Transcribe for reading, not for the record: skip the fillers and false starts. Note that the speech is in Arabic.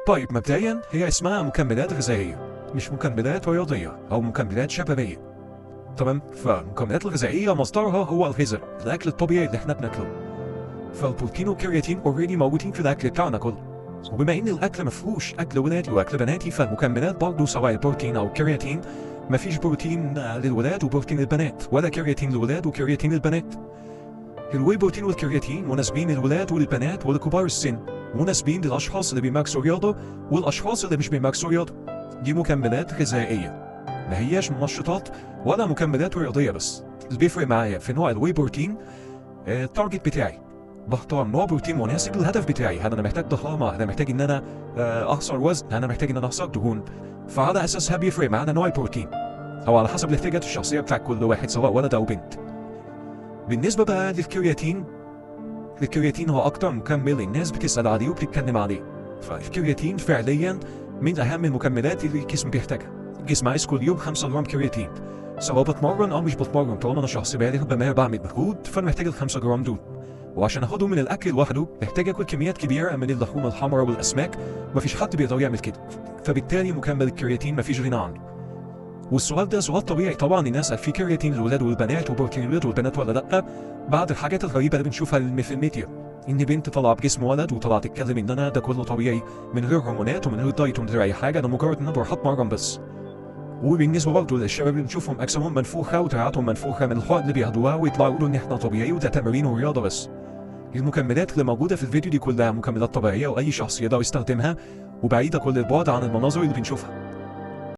طيب مبدئيا هي اسمها مكملات غذائية، مش مكملات رياضية أو مكملات شبابية. تمام؟ فالمكملات الغذائية مصدرها هو الغذاء، الأكل الطبيعي اللي احنا بناكله. فالبروتين والكرياتين اوريدي موجودين في الأكل بتاعنا كله. وبما إن الأكل مفهوش أكل ولادي وأكل بناتي، فالمكملات برضه سواء البروتين أو الكرياتين مفيش بروتين للولاد وبروتين للبنات، ولا كرياتين للولاد وكرياتين للبنات. الواي بروتين والكرياتين مناسبين للولاد وللبنات ولكبار السن، مناسبين للأشخاص اللي بيمارسوا رياضة والأشخاص اللي مش بيمارسوا رياضة. دي مكملات غذائية، ما هياش منشطات ولا مكملات رياضية بس. اللي بيفرق معايا في نوع الواي بروتين التارجت بتاعي، بختار نوع بروتين مناسب للهدف بتاعي. هل انا محتاج ضخامة؟ انا محتاج ان انا اخسر وزن؟ انا محتاج ان انا اخسر دهون؟ فعلى اساسها بيفرق معانا نوع البروتين، او على حسب الاحتياجات الشخصية بتاع كل واحد سواء ولد او بنت. بالنسبة بقى للكرياتين، الكرياتين هو اكتر مكمل الناس بتسأل عليه وبتتكلم عليه. فالكرياتين فعليا من اهم المكملات اللي الجسم بيحتاجها. الجسم عايز كل يوم 5 جرام كرياتين، سواء بتمرن او مش بتمرن. طالما انا شخص بالغ بما بعمل مجهود فانا محتاج ال 5 جرام دول. وعشان اخدهم من الاكل لوحده محتاج اكل كميات كبيره من اللحوم الحمراء والاسماك، مفيش حد بيقدر يعمل كده. فبالتالي مكمل الكرياتين مفيش غنى عنه. والسؤال ده سؤال طبيعي طبعا، الناس قال في كرياتين للولاد والبنات وبروتين للولاد والبنات ولا لا؟ بعد الحاجات الغريبه اللي بنشوفها في الميديا، ان بنت طلعت بجسم ولد وطلعت تتكلم ان انا ده كله طبيعي من غير هرمونات ومن غير دايت ومن غير اي حاجه، انا مجرد ان انا بروح اتمرن بس. وبالنسبه برضه للشباب اللي بنشوفهم اجسامهم منفوخه ودراعاتهم منفوخه من الحقن اللي بياخدوها ويطلعوا يقولوا ان احنا طبيعي وده تمارين ورياضه بس. المكملات اللي موجوده في الفيديو دي كلها مكملات طبيعيه واي شخص يقدر يستخدمها، وبعيده كل البعد عن المناظر اللي بنشوفها.